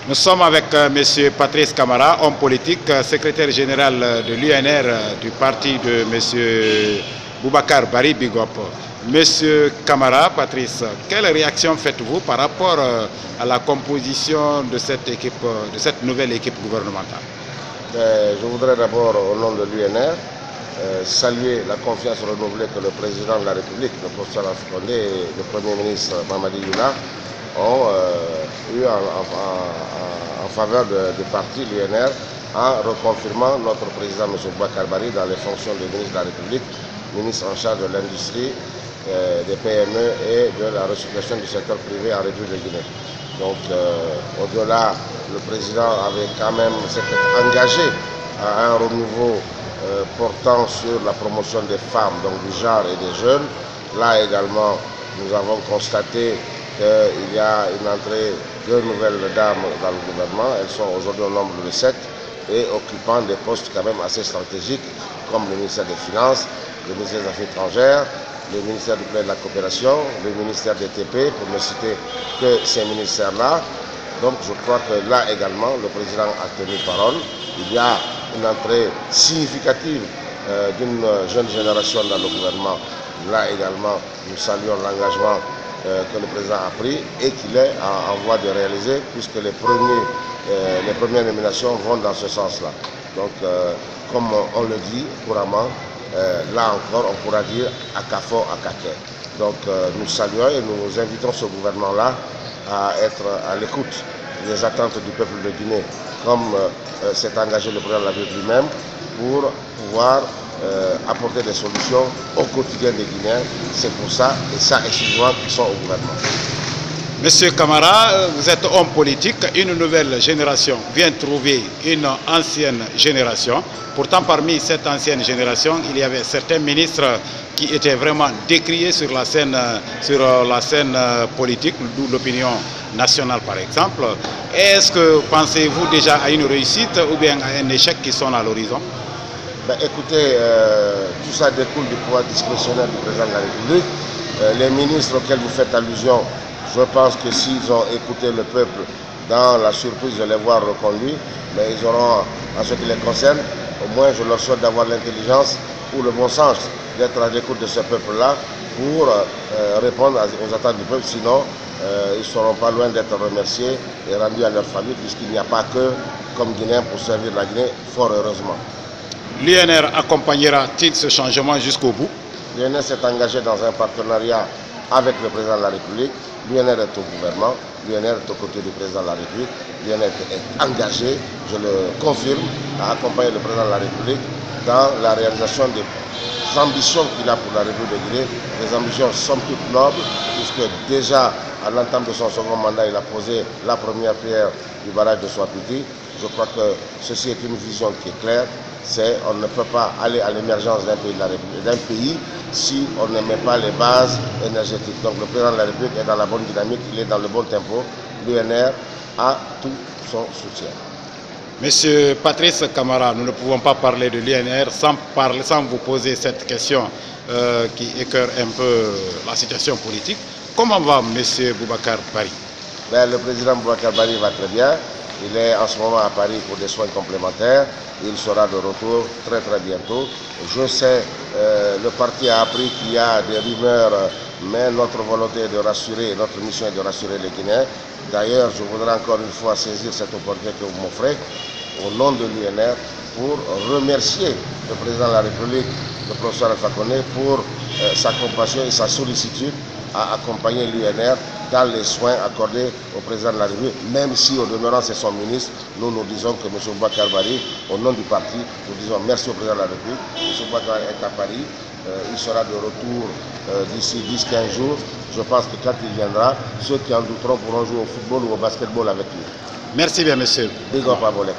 Nous sommes avec M. Patrice Camara, homme politique, secrétaire général de l'UNR du parti de M. Boubacar Bari Bigop. Monsieur Camara, Patrice, quelle réaction faites-vous par rapport à la composition de cette équipe, de cette nouvelle équipe gouvernementale? Je voudrais d'abord, au nom de l'UNR, saluer la confiance renouvelée que le président de la République, le professeur Alpha Condé, et le Premier ministre Mamadi Youla ont eu en faveur du parti l'UNR en reconfirmant notre président M. Boubacar Bari dans les fonctions de ministre de la République, ministre en charge de l'industrie, des PME et de la restructuration du secteur privé en République de Guinée. Donc au-delà, le président avait quand même s'était engagé à un renouveau portant sur la promotion des femmes, donc du genre et des jeunes. Là également, nous avons constaté qu'il y a une entrée de nouvelles dames dans le gouvernement. Elles sont aujourd'hui au nombre de 7 et occupant des postes quand même assez stratégiques comme le ministère des Finances, le ministère des Affaires étrangères, le ministère du Plan de la Coopération, le ministère des TP, pour ne citer que ces ministères-là. Donc je crois que là également, le président a tenu parole. Il y a une entrée significative d'une jeune génération dans le gouvernement. Là également, nous saluons l'engagement que le président a pris et qu'il est en voie de réaliser, puisque les premières nominations vont dans ce sens-là. Donc, comme on le dit couramment, là encore, on pourra dire à Kafo, à Kaké. Donc, nous saluons et nous invitons ce gouvernement-là à être à l'écoute des attentes du peuple de Guinée, comme s'est engagé le président de la République lui-même, pour pouvoir apporter des solutions au quotidien des Guinéens. C'est pour ça, et ça exclusivement, qu'ils sont au gouvernement. Monsieur Camara, vous êtes homme politique, une nouvelle génération vient trouver une ancienne génération. Pourtant, parmi cette ancienne génération, il y avait certains ministres qui étaient vraiment décriés sur la scène politique, d'où l'opinion nationale par exemple. Est-ce que pensez-vous déjà à une réussite ou bien à un échec qui sonne à l'horizon? Écoutez, tout ça découle du pouvoir discrétionnaire du président de la République. Les ministres auxquels vous faites allusion, je pense que s'ils ont écouté le peuple dans la surprise de les voir reconduits, mais ils auront, en ce qui les concerne, au moins je leur souhaite d'avoir l'intelligence ou le bon sens d'être à l'écoute de ce peuple-là pour répondre aux attentes du peuple. Sinon, ils ne seront pas loin d'être remerciés et rendus à leur famille, puisqu'il n'y a pas que comme Guinéens pour servir la Guinée, fort heureusement. L'UNR accompagnera-t-il ce changement jusqu'au bout? L'UNR s'est engagé dans un partenariat avec le président de la République. L'UNR est au gouvernement, l'UNR est aux côtés du président de la République. L'UNR est engagé, je le confirme, à accompagner le président de la République dans la réalisation des ambitions qu'il a pour la République de Guinée. Les ambitions sont toutes nobles, puisque déjà à l'entame de son second mandat, il a posé la première pierre du barrage de Swapiti. Je crois que ceci est une vision qui est claire. On ne peut pas aller à l'émergence d'un pays si on ne met pas les bases énergétiques. Donc le président de la République est dans la bonne dynamique, il est dans le bon tempo. L'UNR a tout son soutien. Monsieur Patrice Camara, nous ne pouvons pas parler de l'UNR sans vous poser cette question qui écœure un peu la situation politique. Comment va monsieur Boubacar Bari? Le président Boubacar Bari va très bien. Il est en ce moment à Paris pour des soins complémentaires. Il sera de retour très bientôt. Je sais, le parti a appris qu'il y a des rumeurs, mais notre volonté est de rassurer, notre mission est de rassurer les Guinéens. D'ailleurs, je voudrais encore une fois saisir cette opportunité que vous m'offrez au nom de l'UNR pour remercier le président de la République, le professeur Alpha Condé, pour sa compassion et sa sollicitude à accompagner l'UNR dans les soins accordés au président de la République, même si au demeurant c'est son ministre. Nous disons que M. Boubacar Bari, au nom du parti, nous disons merci au président de la République. M. Boubacar est à Paris, il sera de retour d'ici 10-15 jours. Je pense que quand il viendra, ceux qui en douteront pourront jouer au football ou au basketball avec lui. Merci bien monsieur. Big up à Bolek.